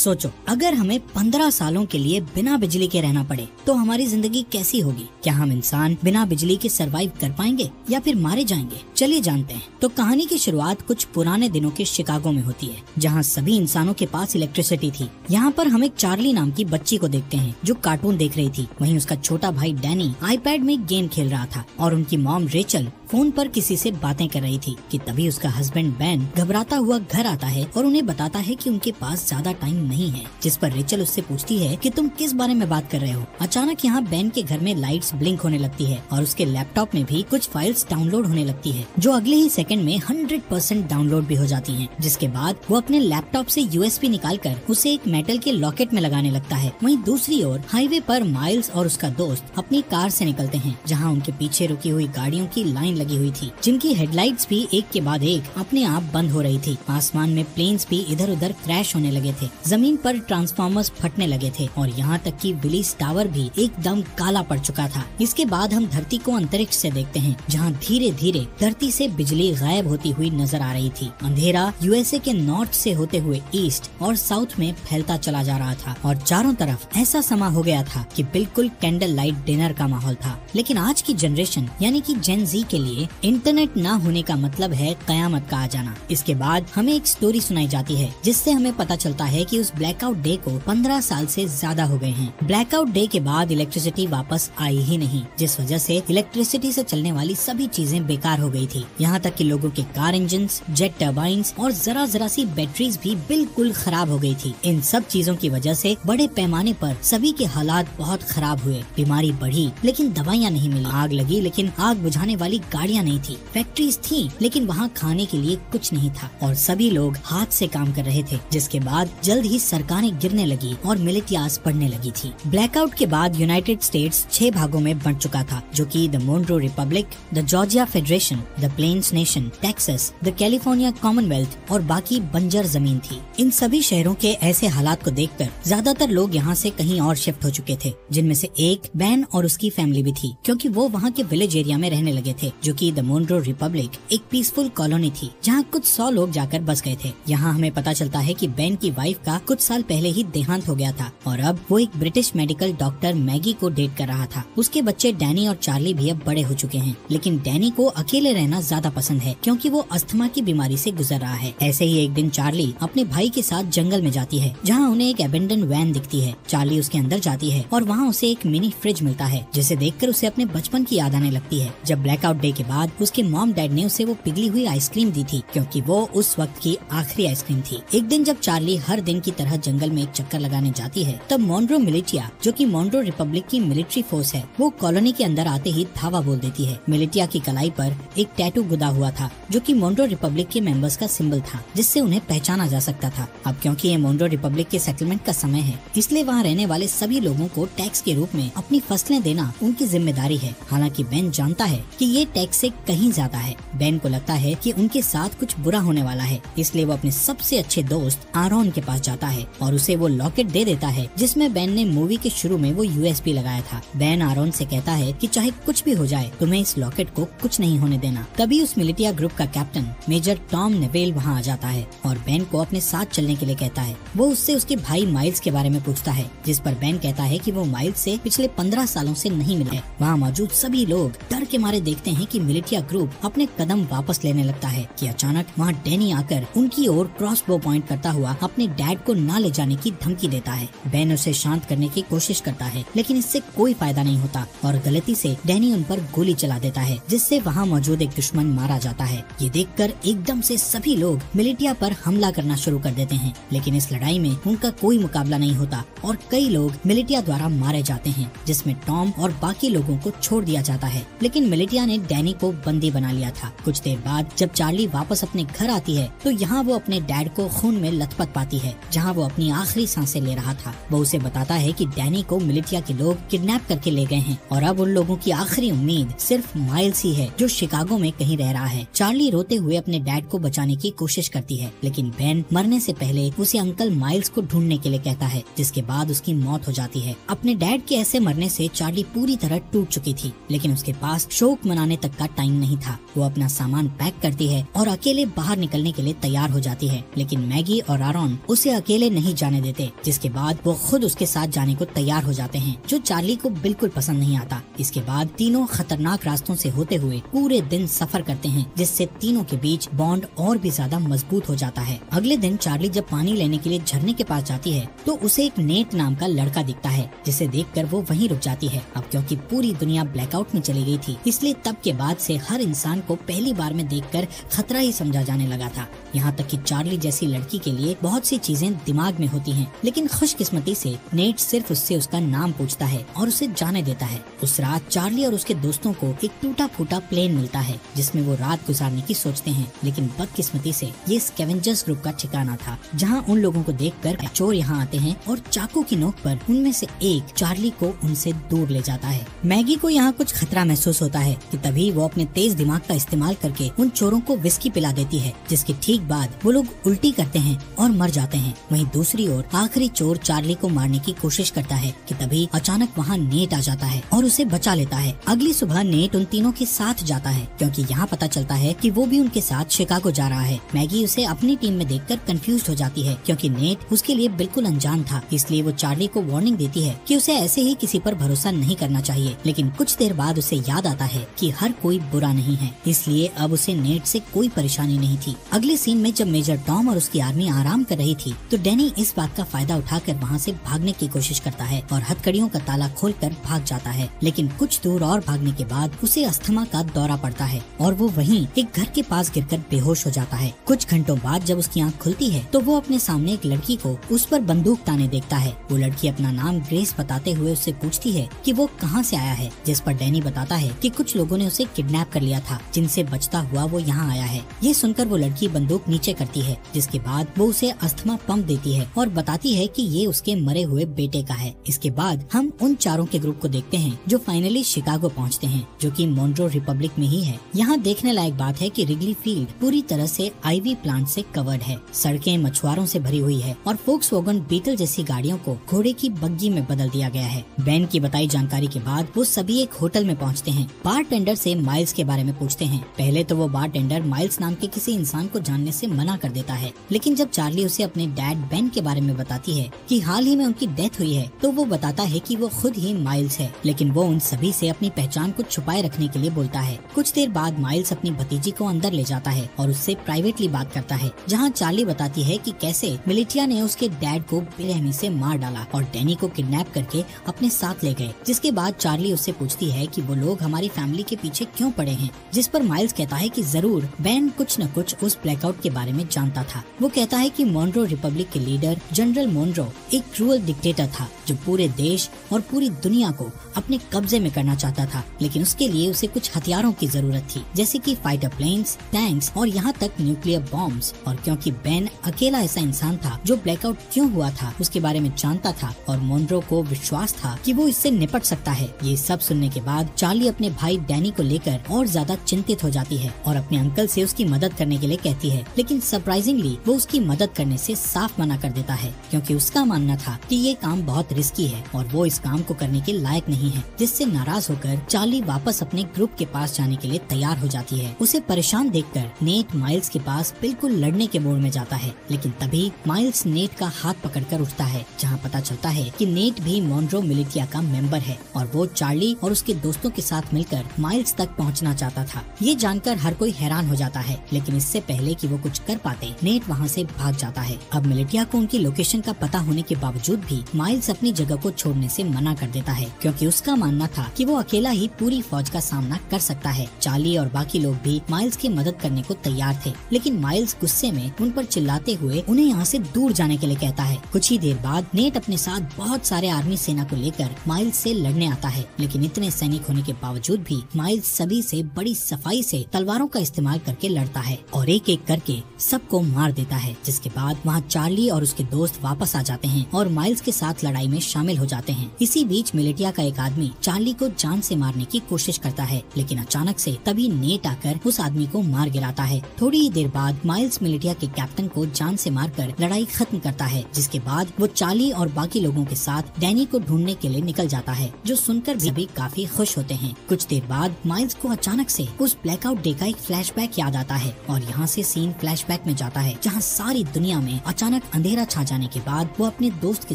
सोचो, अगर हमें 15 सालों के लिए बिना बिजली के रहना पड़े तो हमारी जिंदगी कैसी होगी? क्या हम इंसान बिना बिजली के सरवाइव कर पाएंगे या फिर मारे जाएंगे? चलिए जानते हैं। तो कहानी की शुरुआत कुछ पुराने दिनों के शिकागो में होती है, जहाँ सभी इंसानों के पास इलेक्ट्रिसिटी थी। यहाँ पर हम एक चार्ली नाम की बच्ची को देखते हैं जो कार्टून देख रही थी। वहीं उसका छोटा भाई डैनी आईपैड में गेम खेल रहा था और उनकी मॉम रेचल फोन पर किसी से बातें कर रही थी कि तभी उसका हस्बैंड बेन घबराता हुआ घर आता है और उन्हें बताता है कि उनके पास ज्यादा टाइम नहीं है। जिस पर रेचल उससे पूछती है कि तुम किस बारे में बात कर रहे हो। अचानक यहाँ बेन के घर में लाइट्स ब्लिंक होने लगती है और उसके लैपटॉप में भी कुछ फाइल्स डाउनलोड होने लगती है, जो अगले ही सेकंड में 100% डाउनलोड भी हो जाती हैं। जिसके बाद वो अपने लैपटॉप से यूएसबी निकालकर उसे एक मेटल के लॉकेट में लगाने लगता है। वहीं दूसरी ओर हाईवे पर माइल्स और उसका दोस्त अपनी कार से निकलते हैं, जहाँ उनके पीछे रुकी हुई गाड़ियों की लाइन लगी हुई थी, जिनकी हेडलाइट्स भी एक के बाद एक अपने आप बंद हो रही थी। आसमान में प्लेन्स भी इधर उधर क्रैश होने लगे थे, जमीन पर ट्रांसफार्मर्स फटने लगे थे और यहाँ तक कि विलिस टावर भी एकदम काला पड़ चुका था। इसके बाद हम धरती को अंतरिक्ष से देखते हैं, जहाँ धीरे धीरे धरती से बिजली गायब होती हुई नजर आ रही थी। अंधेरा यूएसए के नॉर्थ से होते हुए ईस्ट और साउथ में फैलता चला जा रहा था और चारों तरफ ऐसा समा हो गया था कि बिल्कुल कैंडल लाइट डिनर का माहौल था। लेकिन आज की जनरेशन यानी कि जेन जी के लिए इंटरनेट ना होने का मतलब है कयामत का आ जाना। इसके बाद हमें एक स्टोरी सुनाई जाती है, जिससे हमें पता चलता है कि उस ब्लैकआउट डे को 15 साल से ज्यादा हो गए हैं। ब्लैकआउट डे के बाद इलेक्ट्रिसिटी वापस आई ही नहीं, जिस वजह से इलेक्ट्रिसिटी से चलने वाली सभी चीजें बेकार हो गई थी। यहाँ तक कि लोगों के कार इंजन, जेट टर्बाइन्स और जरा सी बैटरीज भी बिल्कुल खराब हो गई थी। इन सब चीजों की वजह से बड़े पैमाने पर सभी के हालात बहुत खराब हुए। बीमारी बढ़ी लेकिन दवाइयाँ नहीं मिली। आग लगी लेकिन आग बुझाने वाली गाड़ियाँ नहीं थी। फैक्ट्रीज थी लेकिन वहाँ खाने के लिए कुछ नहीं था और सभी लोग हाथ से काम कर रहे थे। जिसके बाद जल्द ही सरकारें गिरने लगी और मिलिटियास बढ़ने लगी थी। ब्लैकआउट के बाद यूनाइटेड स्टेट्स 6 भागों में बंट चुका था, जो कि the Monroe Republic, the Georgia Federation, the Plains Nation, Texas, the California Commonwealth और बाकी बंजर जमीन थी। इन सभी शहरों के ऐसे हालात को देखकर ज्यादातर लोग यहाँ से कहीं और शिफ्ट हो चुके थे, जिनमें से एक बैन और उसकी फैमिली भी थी, क्योंकि वो वहाँ के विलेज एरिया में रहने लगे थे, जो कि द मोनरो रिपब्लिक एक पीसफुल कॉलोनी थी, जहाँ कुछ 100 लोग जाकर बस गए थे। यहाँ हमें पता चलता है कि बेन की वाइफ का कुछ साल पहले ही देहांत हो गया था और अब वो एक ब्रिटिश मेडिकल डॉक्टर मैगी को डेट कर रहा था। उसके बच्चे डैनी और चार्ली भी अब बड़े हो चुके हैं, लेकिन डैनी को अकेले रहना ज्यादा पसंद है, क्योंकि वो अस्थमा की बीमारी से गुजर रहा है। ऐसे ही एक दिन चार्ली अपने भाई के साथ जंगल में जाती है, जहाँ उन्हें एक एबेंडन वैन दिखती है। चार्ली उसके अंदर जाती है और वहाँ उसे एक मिनी फ्रिज मिलता है, जिसे देखकर उसे अपने बचपन की याद आने लगती है, जब ब्लैकआउट डे के बाद उसके मॉम डैड ने उसे वो पिघली हुई आइसक्रीम दी थी, क्योंकि वो उस वक्त की आखिरी आइसक्रीम थी। एक दिन जब चार्ली हर दिन की तरह जंगल में एक चक्कर लगाने जाती है, तब मोनरो मिलिटिया, जो कि मोनरो रिपब्लिक की मिलिट्री फोर्स है, वो कॉलोनी के अंदर आते ही धावा बोल देती है। मिलिटिया की कलाई पर एक टैटू गुदा हुआ था, जो कि मोनरो रिपब्लिक के मेंबर्स का सिंबल था, जिससे उन्हें पहचाना जा सकता था। अब क्योंकि ये मोनरो रिपब्लिक के सेटलमेंट का समय है, इसलिए वहाँ रहने वाले सभी लोगों को टैक्स के रूप में अपनी फसलें देना उनकी जिम्मेदारी है। हालांकि बेन जानता है कि ये टैक्स से कहीं ज्यादा है। बेन को लगता है कि उनके साथ कुछ बुरा होने वाला है, इसलिए वो अपने सबसे अच्छे दोस्त आरोन के पास जाता है और उसे वो लॉकेट दे देता है, जिसमें बेन ने मूवी के शुरू में वो यूएसबी लगाया था। बेन आरोन से कहता है कि चाहे कुछ भी हो जाए, तुम्हें इस लॉकेट को कुछ नहीं होने देना। तभी उस मिलिटिया ग्रुप का कैप्टन मेजर टॉम नेवेल वहाँ आ जाता है और बेन को अपने साथ चलने के लिए कहता है। वो उससे उसके भाई माइल्स के बारे में पूछता है, जिस पर बेन कहता है कि वो माइल्स से पिछले 15 सालों से नहीं मिला है। वहाँ मौजूद सभी लोग डर के मारे देखते हैं कि मिलिटिया ग्रुप अपने कदम वापस लेने लगता है कि अचानक वहाँ डैनी आकर उनकी ओर क्रॉसबो पॉइंट करता हुआ अपने डैड को ना ले जाने की धमकी देता है। बेन उसे शांत करने की कोशिश करता है, लेकिन इससे कोई फायदा नहीं होता और गलती से डैनी उन पर गोली चला देता है, जिससे वहाँ मौजूद एक दुश्मन मारा जाता है। ये देखकर एकदम से सभी लोग मिलिटिया पर हमला करना शुरू कर देते हैं, लेकिन इस लड़ाई में उनका कोई मुकाबला नहीं होता और कई लोग मिलिटिया द्वारा मारे जाते हैं, जिसमें टॉम और बाकी लोगों को छोड़ दिया जाता है। लेकिन मिलिटिया ने डैनी को बंदी बना लिया था। कुछ देर बाद जब चार्ली वापस अपने घर आती है, तो यहाँ वो अपने डैड को खून में लथपथ पाती है, जहाँ वो अपनी आखिरी सांसें ले रहा था। वो उसे बताता है कि डैनी को मिलिटिया के लोग किडनैप करके ले गए हैं और अब उन लोगों की आखिरी उम्मीद सिर्फ माइल्स ही है, जो शिकागो में कहीं रह रहा है। चार्ली रोते हुए अपने डैड को बचाने की कोशिश करती है, लेकिन बेन मरने से पहले उसे अंकल माइल्स को ढूंढने के लिए कहता है, जिसके बाद उसकी मौत हो जाती है। अपने डैड के ऐसे मरने से चार्ली पूरी तरह टूट चुकी थी, लेकिन उसके पास शोक मनाने तक का टाइम नहीं था। वो अपना सामान पैक करती है और अकेले बाहर निकलने के लिए तैयार हो जाती है, लेकिन मैगी और आरोन उसे अकेले अकेले नहीं जाने देते, जिसके बाद वो खुद उसके साथ जाने को तैयार हो जाते हैं, जो चार्ली को बिल्कुल पसंद नहीं आता। इसके बाद तीनों खतरनाक रास्तों से होते हुए पूरे दिन सफर करते हैं, जिससे तीनों के बीच बॉन्ड और भी ज्यादा मजबूत हो जाता है। अगले दिन चार्ली जब पानी लेने के लिए झरने के पास जाती है तो उसे एक नेट नाम का लड़का दिखता है, जिसे देखकर वो वहीं रुक जाती है। अब क्योंकि पूरी दुनिया ब्लैकआउट में चली गई थी, इसलिए तब के बाद से हर इंसान को पहली बार में देखकर खतरा ही समझा जाने लगा था। यहाँ तक कि चार्ली जैसी लड़की के लिए बहुत सी चीजें दिमाग में होती हैं, लेकिन खुशकिस्मती से नेट सिर्फ उससे उसका नाम पूछता है और उसे जाने देता है। उस रात चार्ली और उसके दोस्तों को एक टूटा फूटा प्लेन मिलता है, जिसमें वो रात गुजारने की सोचते हैं, लेकिन बदकिस्मती से ये स्कैवेंजर्स ग्रुप का ठिकाना था, जहाँ उन लोगों को देखकर चोर यहाँ आते हैं और चाकू की नोक पर उनमें से एक चार्ली को उनसे दूर ले जाता है। मैगी को यहाँ कुछ खतरा महसूस होता है कि तभी वो अपने तेज दिमाग का इस्तेमाल करके उन चोरों को विस्की पिला देती है, जिसके ठीक बाद वो लोग उल्टी करते हैं और मर जाते हैं। वहीं दूसरी ओर आखिरी चोर चार्ली को मारने की कोशिश करता है कि तभी अचानक वहाँ नेट आ जाता है और उसे बचा लेता है। अगली सुबह नेट उन तीनों के साथ जाता है, क्योंकि यहाँ पता चलता है कि वो भी उनके साथ शिकागो जा रहा है। मैगी उसे अपनी टीम में देखकर कंफ्यूज हो जाती है, क्योंकि नेट उसके लिए बिल्कुल अनजान था। इसलिए वो चार्ली को वार्निंग देती है कि उसे ऐसे ही किसी पर भरोसा नहीं करना चाहिए, लेकिन कुछ देर बाद उसे याद आता है कि हर कोई बुरा नहीं है, इसलिए अब उसे नेट से कोई परेशानी नहीं थी। अगले सीन में जब मेजर टॉम और उसकी आर्मी आराम कर रही थी तो डैनी इस बात का फायदा उठाकर वहाँ से भागने की कोशिश करता है और हथकड़ियों का ताला खोलकर भाग जाता है, लेकिन कुछ दूर और भागने के बाद उसे अस्थमा का दौरा पड़ता है और वो वहीं एक घर के पास गिरकर बेहोश हो जाता है। कुछ घंटों बाद जब उसकी आंख खुलती है तो वो अपने सामने एक लड़की को उस पर बंदूक ताने देखता है। वो लड़की अपना नाम ग्रेस बताते हुए उससे पूछती है कि वो कहाँ से आया है, जिस पर डैनी बताता है कि कुछ लोगों ने उसे किडनैप कर लिया था, जिनसे बचता हुआ वो यहाँ आया है। ये सुनकर वो लड़की बंदूक नीचे करती है, जिसके बाद वो उसे अस्थमा पंप देती है और बताती है कि ये उसके मरे हुए बेटे का है। इसके बाद हम उन चारों के ग्रुप को देखते हैं जो फाइनली शिकागो पहुँचते हैं, जो कि मोन्ट्रो रिपब्लिक में ही है। यहाँ देखने लायक बात है कि रिगली फील्ड पूरी तरह से आईवी प्लांट से कवर्ड है, सड़कें मछुआरों से भरी हुई है और फोक्सवैगन बीटल जैसी गाड़ियों को घोड़े की बग्गी में बदल दिया गया है। बेन की बताई जानकारी के बाद वो सभी एक होटल में पहुँचते हैं। बारटेंडर से माइल्स के बारे में पूछते हैं। पहले तो वो बारटेंडर माइल्स नाम के किसी इंसान को जानने से मना कर देता है, लेकिन जब चार्ली उसे अपने डैड बेन के बारे में बताती है कि हाल ही में उनकी डेथ हुई है, तो वो बताता है कि वो खुद ही माइल्स है, लेकिन वो उन सभी से अपनी पहचान को छुपाए रखने के लिए बोलता है। कुछ देर बाद माइल्स अपनी भतीजी को अंदर ले जाता है और उससे प्राइवेटली बात करता है, जहाँ चार्ली बताती है कि कैसे मिलिटिया ने उसके डैड को बेरहमी से मार डाला और डैनी को किडनैप करके अपने साथ ले गए। जिसके बाद चार्ली उससे पूछती है कि वो लोग हमारी फैमिली के पीछे क्यों पड़े हैं, जिस पर माइल्स कहता है कि जरूर बेन कुछ न कुछ उस ब्लैकआउट के बारे में जानता था। वो कहता है कि मोन्ट्रो रिपब्लिक के लीडर जनरल मोन्ट्रो एक क्रूअल डिक्टेटर था, जो पूरे देश और पूरी दुनिया को अपने कब्जे में करना चाहता था, लेकिन उसके लिए उसे कुछ हथियारों की जरूरत थी, जैसे कि फाइटर प्लेन्स, टैंक्स और यहाँ तक न्यूक्लियर बॉम्ब्स। और क्योंकि बेन अकेला ऐसा इंसान था जो ब्लैकआउट क्यों हुआ था उसके बारे में जानता था और मोन्ट्रो को विश्वास था कि वो इससे निपट सकता है। ये सब सुनने के बाद चार्ली अपने भाई डैनी को लेकर और ज्यादा चिंतित हो जाती है और अपने अंकल से उसकी मदद करने के लिए कहती है, लेकिन सरप्राइजिंगली वो उसकी मदद करने से साफ मना कर देता है, क्योंकि उसका मानना था कि ये काम बहुत रिस्की है और वो इस काम को करने के लायक नहीं है। जिससे नाराज होकर चार्ली वापस अपने ग्रुप के पास जाने के लिए तैयार हो जाती है। उसे परेशान देखकर नेट माइल्स के पास बिल्कुल लड़ने के मूड में जाता है, लेकिन तभी माइल्स नेट का हाथ पकड़कर उठता है, जहाँ पता चलता है कि नेट भी मोन्ट्रो मिलिटिया का मेंबर है और वो चार्ली और उसके दोस्तों के साथ मिलकर माइल्स तक पहुँचना चाहता था। ये जानकर हर कोई हैरान हो जाता है, लेकिन इससे पहले कि वो कुछ कर पाते नेट वहाँ से भाग जाता है। अब मिलिटिया को उनकी लोकेशन का पता होने के बावजूद भी माइल्स अपनी जगह को छोड़ने से मना कर देता है, क्योंकि उसका मानना था कि वो अकेला ही पूरी फौज का सामना कर सकता है। चार्ली और बाकी लोग भी माइल्स की मदद करने को तैयार थे, लेकिन माइल्स गुस्से में उन पर चिल्लाते हुए उन्हें यहाँ से दूर जाने के लिए कहता है। कुछ ही देर बाद नेट अपने साथ बहुत सारे आर्मी सेना को लेकर माइल्स से लड़ने आता है, लेकिन इतने सैनिक होने के बावजूद भी माइल्स सभी से बड़ी सफाई से तलवारों का इस्तेमाल करके लड़ता है और एक एक करके सबको मार देता है। जिसके बाद वहाँ चार्ली और उसके दोस्त वापस आ जाते हैं और माइल्स के साथ लड़ाई में शामिल हो जाते हैं। इसी बीच मिलिटिया का एक आदमी चार्ली को जान से मारने की कोशिश करता है, लेकिन अचानक से तभी नेट आकर उस आदमी को मार गिराता है। थोड़ी ही देर बाद माइल्स मिलिटिया के कैप्टन को जान से मारकर लड़ाई खत्म करता है, जिसके बाद वो चार्ली और बाकी लोगों के साथ डैनी को ढूंढने के लिए निकल जाता है, जो सुनकर सभी काफी खुश होते हैं। कुछ देर बाद माइल्स को अचानक से उस ब्लैकआउट डे का एक फ्लैशबैक याद आता है और यहाँ से सीन फ्लैशबैक में जाता है, जहाँ सारी दुनिया में अचानक अचानक अंधेरा छा जाने के बाद वो अपने दोस्त के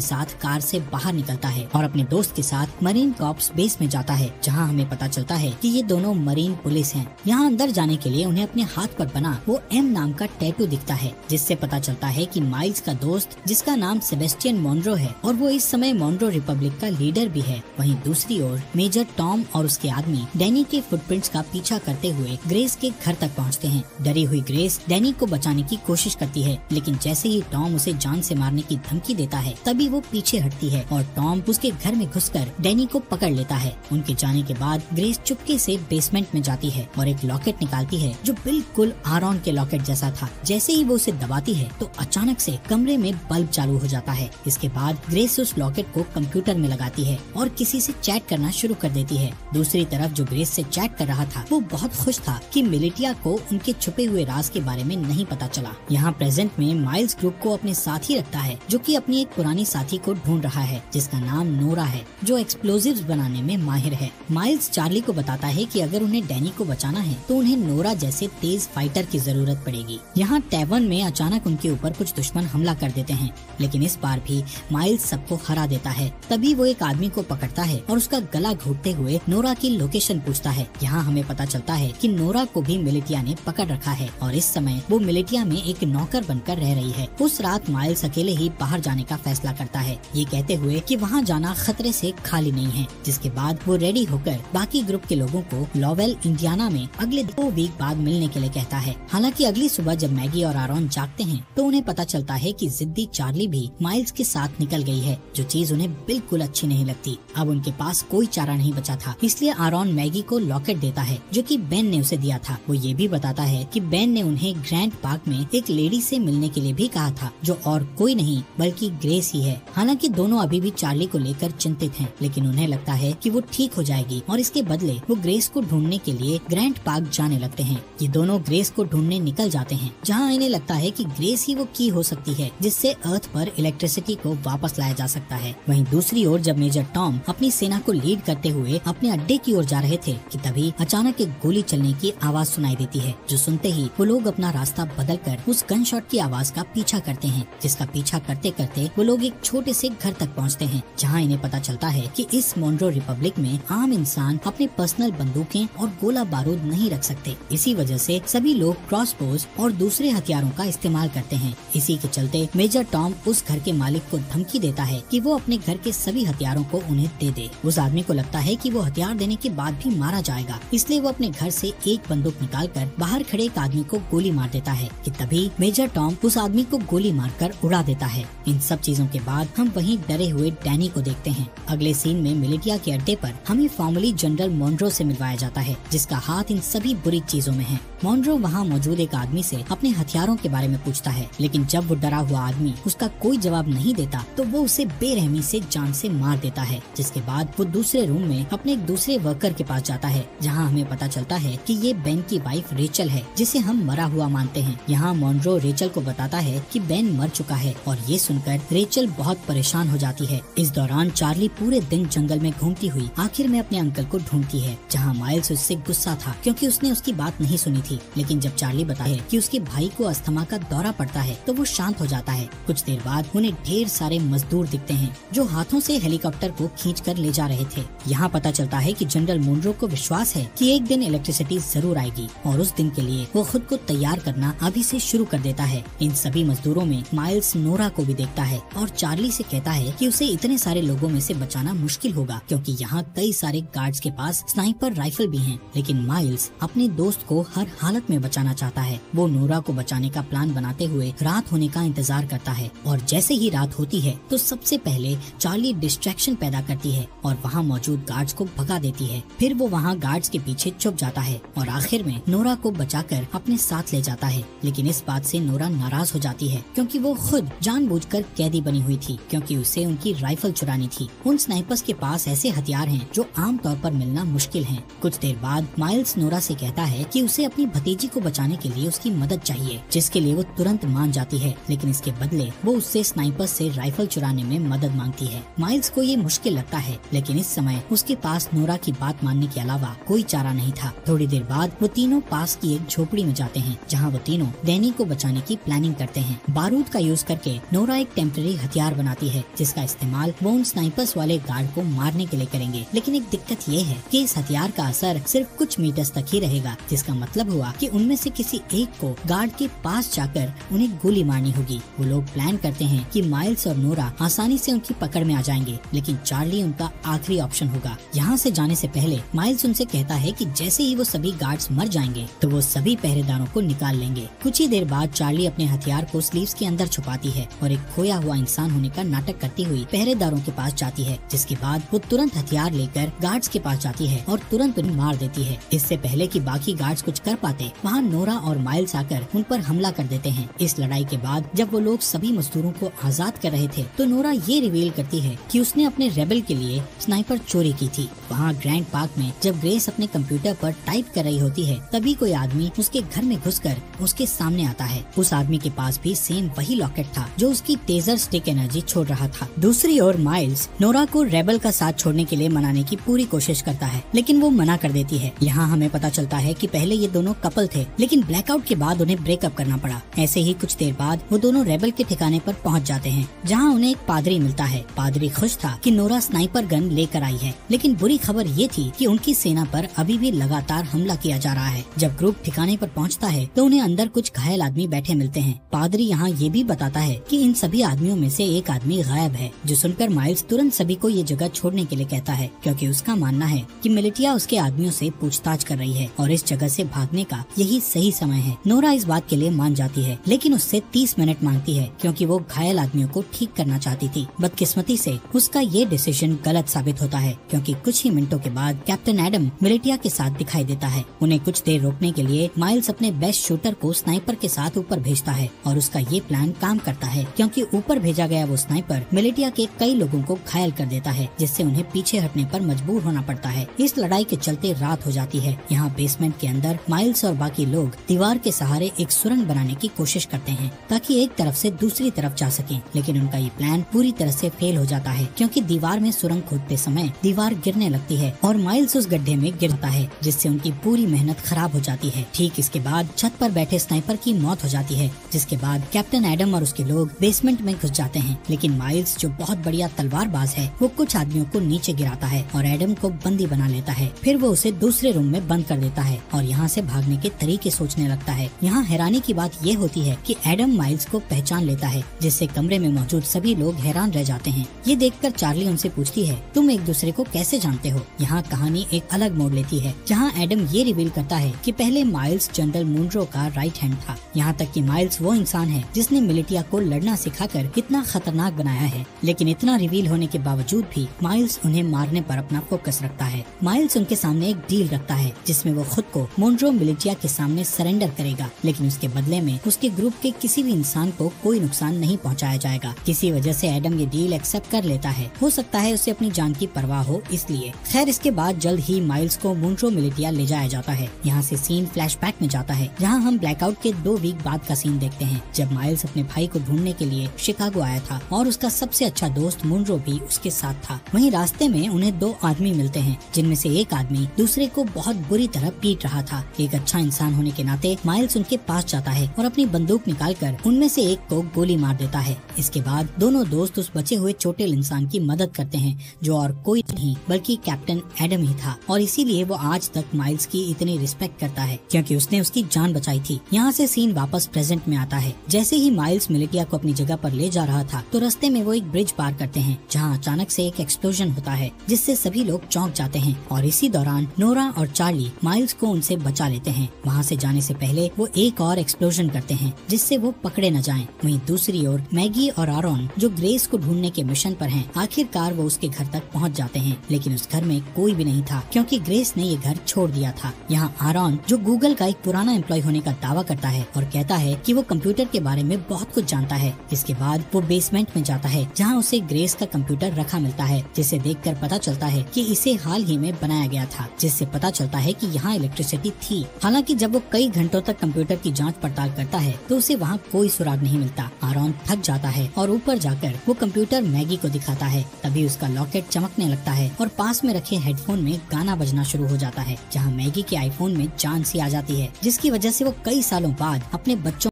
साथ कार से बाहर निकलता है और अपने दोस्त के साथ मरीन कॉर्प्स बेस में जाता है, जहाँ हमें पता चलता है कि ये दोनों मरीन पुलिस हैं। यहाँ अंदर जाने के लिए उन्हें अपने हाथ पर बना वो एम नाम का टैटू दिखता है, जिससे पता चलता है कि माइल्स का दोस्त, जिसका नाम सेबेस्टियन मॉनरो है और वो इस समय मॉनरो रिपब्लिक का लीडर भी है। वहीं दूसरी ओर मेजर टॉम और उसके आदमी डैनी के फुटप्रिंट्स का पीछा करते हुए ग्रेस के घर तक पहुँचते हैं। डरी हुई ग्रेस डैनी को बचाने की कोशिश करती है, लेकिन जैसे ही टॉम उसे जान से मारने की धमकी देता है तभी वो पीछे हटती है और टॉम उसके घर में घुसकर डैनी को पकड़ लेता है। उनके जाने के बाद ग्रेस चुपके से बेसमेंट में जाती है और एक लॉकेट निकालती है जो बिल्कुल आरॉन के लॉकेट जैसा था। जैसे ही वो उसे दबाती है तो अचानक से कमरे में बल्ब चालू हो जाता है। इसके बाद ग्रेस उस लॉकेट को कंप्यूटर में लगाती है और किसी से चैट करना शुरू कर देती है। दूसरी तरफ जो ग्रेस से चैट कर रहा था वो बहुत खुश था कि मिलिटिया को उनके छुपे हुए राज के बारे में नहीं पता चला। यहाँ प्रेजेंट में माइल्स ग्रुप को अपने साथ ही रखता है, जो कि अपनी एक पुरानी साथी को ढूंढ रहा है जिसका नाम नोरा है, जो एक्सप्लोजिव्स बनाने में माहिर है। माइल्स चार्ली को बताता है कि अगर उन्हें डैनी को बचाना है तो उन्हें नोरा जैसे तेज फाइटर की जरूरत पड़ेगी। यहाँ टैवर्न में अचानक उनके ऊपर कुछ दुश्मन हमला कर देते हैं, लेकिन इस बार भी माइल्स सबको हरा देता है। तभी वो एक आदमी को पकड़ता है और उसका गला घोटते हुए नोरा की लोकेशन पूछता है। यहाँ हमें पता चलता है कि नोरा को भी मिलिटिया ने पकड़ रखा है और इस समय वो मिलिटिया में एक नौकर बनकर रह रही है। उस रात माइल्स अकेले ही बाहर जाने का फैसला करता है, ये कहते हुए कि वहाँ जाना खतरे से खाली नहीं है। जिसके बाद वो रेडी होकर बाकी ग्रुप के लोगों को लॉवेल इंडियाना में अगले 2 वीक बाद मिलने के लिए कहता है। हालांकि अगली सुबह जब मैगी और आरॉन जागते हैं तो उन्हें पता चलता है कि जिद्दी चार्ली भी माइल्स के साथ निकल गई है, जो चीज उन्हें बिल्कुल अच्छी नहीं लगती। अब उनके पास कोई चारा नहीं बचा था, इसलिए आरॉन मैगी को लॉकेट देता है जो कि बेन ने उसे दिया था। वो ये भी बताता है कि बेन ने उन्हें ग्रैंड पार्क में एक लेडी से मिलने के लिए भी कहा था, जो और कोई नहीं बल्कि ग्रेस ही है। हालांकि दोनों अभी भी चार्ली को लेकर चिंतित हैं, लेकिन उन्हें लगता है कि वो ठीक हो जाएगी और इसके बदले वो ग्रेस को ढूंढने के लिए ग्रैंड पार्क जाने लगते हैं। ये दोनों ग्रेस को ढूंढने निकल जाते हैं, जहाँ इन्हें लगता है कि ग्रेस ही वो की हो सकती है जिससे अर्थ पर इलेक्ट्रिसिटी को वापस लाया जा सकता है। वहीं दूसरी ओर जब मेजर टॉम अपनी सेना को लीड करते हुए अपने अड्डे की ओर जा रहे थे कि तभी अचानक एक गोली चलने की आवाज सुनाई देती है, जो सुनते ही वो लोग अपना रास्ता बदलकर उस गन शॉट की आवाज का पीछा करते हैं, जिसका पीछा करते करते वो लोग एक छोटे से घर तक पहुंचते हैं, जहां इन्हें पता चलता है कि इस मॉनरो रिपब्लिक में आम इंसान अपने पर्सनल बंदूकें और गोला बारूद नहीं रख सकते। इसी वजह से सभी लोग क्रॉसबोज और दूसरे हथियारों का इस्तेमाल करते हैं। इसी के चलते मेजर टॉम उस घर के मालिक को धमकी देता है कि वो अपने घर के सभी हथियारों को उन्हें दे दे। उस आदमी को लगता है कि वो हथियार देने के बाद भी मारा जाएगा, इसलिए वो अपने घर से एक बंदूक निकालकर बाहर खड़े एक आदमी को गोली मार देता है कि तभी मेजर टॉम उस आदमी को गोली मारकर उड़ा देता है। इन सब चीजों के बाद हम वहीं डरे हुए डैनी को देखते हैं। अगले सीन में मिलिटिया के अड्डे पर हमें फॉर्मली जनरल मॉनरो से मिलवाया जाता है, जिसका हाथ इन सभी बुरी चीजों में है। मॉनरो वहाँ मौजूद एक आदमी से अपने हथियारों के बारे में पूछता है, लेकिन जब वो डरा हुआ आदमी उसका कोई जवाब नहीं देता तो वो उसे बेरहमी से जान से मार देता है। जिसके बाद वो दूसरे रूम में अपने एक दूसरे वर्कर के पास जाता है, जहाँ हमें पता चलता है कि ये बेन की वाइफ रेचल है, जिसे हम मरा हुआ मानते हैं। यहाँ मॉनरो रेचल को बताता है कि बेन मर चुका है और ये सुनकर रेचल बहुत परेशान हो जाती है। इस दौरान चार्ली पूरे दिन जंगल में घूमती हुई आखिर में अपने अंकल को ढूंढती है, जहाँ माइल्स उससे गुस्सा था क्योंकि उसने उसकी बात नहीं सुनी थी। लेकिन जब चार्ली बताता है कि उसके भाई को अस्थमा का दौरा पड़ता है तो वो शांत हो जाता है। कुछ देर बाद उन्हें ढेर सारे मजदूर दिखते हैं जो हाथों से हेलीकॉप्टर को खींचकर ले जा रहे थे। यहाँ पता चलता है कि जनरल मॉनरो को विश्वास है कि एक दिन इलेक्ट्रिसिटी जरूर आएगी और उस दिन के लिए वो खुद को तैयार करना अभी से शुरू कर देता है। इन सभी मजदूरों में माइल्स नोरा को भी देखता है और चार्ली से कहता है कि उसे इतने सारे लोगों में से बचाना मुश्किल होगा, क्योंकि यहाँ कई सारे गार्ड्स के पास स्नाइपर राइफल भी हैं। लेकिन माइल्स अपने दोस्त को हर हालत में बचाना चाहता है। वो नोरा को बचाने का प्लान बनाते हुए रात होने का इंतजार करता है और जैसे ही रात होती है तो सबसे पहले चार्ली डिस्ट्रैक्शन पैदा करती है और वहाँ मौजूद गार्ड्स को भगा देती है। फिर वो वहाँ गार्ड्स के पीछे छुप जाता है और आखिर में नोरा को बचाकर अपने साथ ले जाता है। लेकिन इस बात से नोरा नाराज हो जाती है क्योंकि वो खुद जानबूझकर कैदी बनी हुई थी, क्योंकि उसे उनकी राइफल चुरानी थी। उन स्नाइपर्स के पास ऐसे हथियार हैं जो आम तौर पर मिलना मुश्किल हैं। कुछ देर बाद माइल्स नोरा से कहता है कि उसे अपनी भतीजी को बचाने के लिए उसकी मदद चाहिए, जिसके लिए वो तुरंत मान जाती है, लेकिन इसके बदले वो उससे स्नाइपर से राइफल चुराने में मदद मांगती है। माइल्स को ये मुश्किल लगता है, लेकिन इस समय उसके पास नोरा की बात मानने के अलावा कोई चारा नहीं था। थोड़ी देर बाद वो तीनों पास की एक झोपड़ी में जाते हैं, जहाँ वो तीनों डैनी को बचाने की प्लानिंग करते हैं। बारूद का यूज करके नोरा एक टेम्पररी हथियार बनाती है, जिसका इस्तेमाल वो उन स्नाइपर्स वाले गार्ड को मारने के लिए करेंगे। लेकिन एक दिक्कत ये है कि इस हथियार का असर सिर्फ कुछ मीटर्स तक ही रहेगा, जिसका मतलब हुआ कि उनमें से किसी एक को गार्ड के पास जाकर उन्हें गोली मारनी होगी। वो लोग प्लान करते हैं कि माइल्स और नोरा आसानी से उनकी पकड़ में आ जाएंगे, लेकिन चार्ली उनका आखिरी ऑप्शन होगा। यहाँ से जाने से पहले माइल्स उनसे कहता है कि जैसे ही वो सभी गार्ड्स मर जाएंगे तो वो सभी पहरेदारों को निकाल लेंगे। कुछ ही देर बाद चार्ली अपने हथियार को स्लीव्स के अंदर छुपाती है और एक खोया हुआ इंसान होने का नाटक करती हुई पहरेदारों के पास जाती है, जिसके बाद वो तुरंत हथियार लेकर गार्ड्स के पास जाती है और तुरंत उन्हें मार देती है। इससे पहले कि बाकी गार्ड्स कुछ कर पाते, वहाँ नोरा और माइल्स आकर उन पर हमला कर देते हैं। इस लड़ाई के बाद जब वो लोग सभी मजदूरों को आजाद कर रहे थे तो नोरा ये रिवील करती है कि उसने अपने रेबल के लिए स्नाइपर चोरी की थी। वहाँ ग्रैंड पार्क में जब ग्रेस अपने कंप्यूटर पर टाइप कर रही होती है, तभी कोई आदमी उसके घर में घुसकर उसके सामने आता है। उस आदमी के पास भी सेम वही लॉकेट था जो उसकी टेजर स्टिक एनर्जी छोड़ रहा था। दूसरी ओर माइल्स नोरा को रेबल का साथ छोड़ने के लिए मनाने की पूरी कोशिश करता है, लेकिन वो मना कर देती है। यहाँ हमें पता चलता है कि पहले ये दोनों कपल थे, लेकिन ब्लैकआउट के बाद उन्हें ब्रेकअप करना पड़ा। ऐसे ही कुछ देर बाद वो दोनों रेबल के ठिकाने पर पहुँच जाते हैं, जहाँ उन्हें एक पादरी मिलता है। पादरी खुश था कि नोरा स्नाइपर गन लेकर आई है, लेकिन बुरी खबर ये थी कि उनकी सेना पर अभी भी लगातार हमला किया जा रहा है। जब ग्रुप ठिकाने पर पहुंचता है तो उन्हें अंदर कुछ घायल आदमी बैठे मिलते हैं। पादरी यहाँ ये भी बताता है कि इन सभी आदमियों में से एक आदमी गायब है, जो सुनकर माइल्स तुरंत सभी को ये जगह छोड़ने के लिए कहता है, क्योंकि उसका मानना है कि मिलिटिया उसके आदमियों से पूछताछ कर रही है और इस जगह से भागने का यही सही समय है। नोरा इस बात के लिए मान जाती है, लेकिन उससे 30 मिनट मांगती है, क्योंकि वो घायल आदमियों को ठीक करना चाहती थी। बदकिस्मती से उसका ये डिसीजन गलत साबित होता है, क्योंकि कुछ ही मिनटों के बाद कैप्टन एडम मिलिटिया के साथ दिखाई देता है। उन्हें कुछ देर रोकने के लिए माइल्स अपने बेस्ट शूटर को स्नाइपर के साथ ऊपर भेजता है और उसका ये प्लान काम करता है, क्योंकि ऊपर भेजा गया वो स्नाइपर मिलिटिया के कई लोगों को घायल कर देता है, जिससे उन्हें पीछे हटने पर मजबूर होना पड़ता है। इस लड़ाई के चलते रात हो जाती है। यहाँ बेसमेंट के अंदर माइल्स और बाकी लोग दीवार के सहारे एक सुरंग बनाने की कोशिश करते हैं, ताकि एक तरफ से दूसरी तरफ जा सकें, लेकिन उनका ये प्लान पूरी तरह से फेल हो जाता है, क्योंकि दीवार में सुरंग खोदते समय दीवार गिरने लगती है और माइल्स उस गड्ढे में गिरता है, जिससे उनकी पूरी मेहनत खराब हो जाती है। ठीक इसके बाद छत पर बैठे स्नाइपर की मौत हो जाती है, जिसके बाद कैप्टन एडम और उसके लोग बेसमेंट में घुस जाते हैं। लेकिन माइल्स, जो बहुत बढ़िया तलवारबाज है, वो कुछ आदमियों को नीचे गिराता है और एडम को बंदी बना लेता है। फिर वो उसे दूसरे रूम में बंद कर देता है और यहाँ से भागने के तरीके सोचने लगता है। यहाँ हैरानी की बात ये होती है कि एडम माइल्स को पहचान लेता है, जिससे कमरे में मौजूद सभी लोग हैरान रह जाते हैं। ये देखकर चार्ली उनसे पूछती है, तुम एक दूसरे को कैसे जानते हो? यहाँ कहानी एक अलग मोड़ लेती है, जहाँ एडम ये रिवील करता है कि पहले माइल्स जनरल मुनरो का राइट हैंड था। यहाँ तक कि माइल्स वो इंसान है जिसने मिलिटिया को लड़ना सिखाकर इतना खतरनाक बनाया है। लेकिन इतना रिवील होने के बावजूद भी माइल्स उन्हें मारने पर अपना फोकस रखता है। माइल्स उनके सामने एक डील रखता है, जिसमें वो खुद को मुनरो मिलिटिया के सामने सरेंडर करेगा, लेकिन उसके बदले में उसके ग्रुप के किसी भी इंसान को कोई नुकसान नहीं पहुँचाया जाएगा। किसी वजह से एडम ये डील एक्सेप्ट कर लेता है। हो सकता है उसे अपनी जान की परवाह हो इसलिए। खैर, इसके बाद जल्द ही माइल्स को मुनरो मिलिटिया ले जाया जाता है। यहाँ से सीन फ्लैशबैक में जाता है, जहाँ हम ब्लैकआउट के 2 वीक बाद का सीन देखते हैं, जब माइल्स अपने भाई को ढूंढने के लिए शिकागो आया था और उसका सबसे अच्छा दोस्त मुनरो भी उसके साथ था। वहीं रास्ते में उन्हें 2 आदमी मिलते हैं, जिनमें से एक आदमी दूसरे को बहुत बुरी तरह पीट रहा था। एक अच्छा इंसान होने के नाते माइल्स उनके पास जाता है और अपनी बंदूक निकालकर उनमें से एक को गोली मार देता है। इसके बाद दोनों दोस्त उस बचे हुए चोटिल इंसान की मदद करते हैं, जो और कोई नहीं बल्कि कैप्टन एडम ही था, और इसीलिए वो आज तक माइल्स की इतनी रिस्पेक्ट करता है, क्योंकि उसने उसकी जान बचाई थी। यहाँ से सीन वापस प्रेजेंट में आता है। जैसे ही माइल्स मिलिटिया को अपनी जगह पर ले जा रहा था, तो रास्ते में वो एक ब्रिज पार करते हैं, जहाँ अचानक से एक एक्सप्लोजन होता है, जिससे सभी लोग चौंक जाते हैं। और इसी दौरान नोरा और चार्ली माइल्स को उनसे बचा लेते हैं। वहाँ से जाने से पहले वो एक और एक्सप्लोजन करते हैं, जिससे वो पकड़े न जाएं। वहीं दूसरी ओर मैगी और आरोन, जो ग्रेस को ढूंढने के मिशन पर हैं, आखिरकार वो उसके घर तक पहुँच जाते हैं, लेकिन उस घर में कोई भी नहीं था, क्योंकि ग्रेस ने ये घर छोड़ दिया था। यहाँ आरोन, जो गूगल का एक पुराना एम्प्लॉय होने का दावा करता है और कहता है कि वो कंप्यूटर के बारे में बहुत कुछ जानता है। इसके बाद वो बेसमेंट में जाता है जहाँ उसे ग्रेस का कंप्यूटर रखा मिलता है, जिसे देखकर पता चलता है कि इसे हाल ही में बनाया गया था, जिससे पता चलता है कि यहाँ इलेक्ट्रिसिटी थी। हालांकि जब वो कई घंटों तक कंप्यूटर की जांच पड़ताल करता है तो उसे वहाँ कोई सुराग नहीं मिलता। आरॉन थक जाता है और ऊपर जाकर वो कंप्यूटर मैगी को दिखाता है। तभी उसका लॉकेट चमकने लगता है और पास में रखे हेडफोन में गाना बजना शुरू हो जाता है, जहाँ मैगी के आईफोन में जान सी आ जाती है, जिसकी वजह से वो कई सालों बाद अपने बच्चों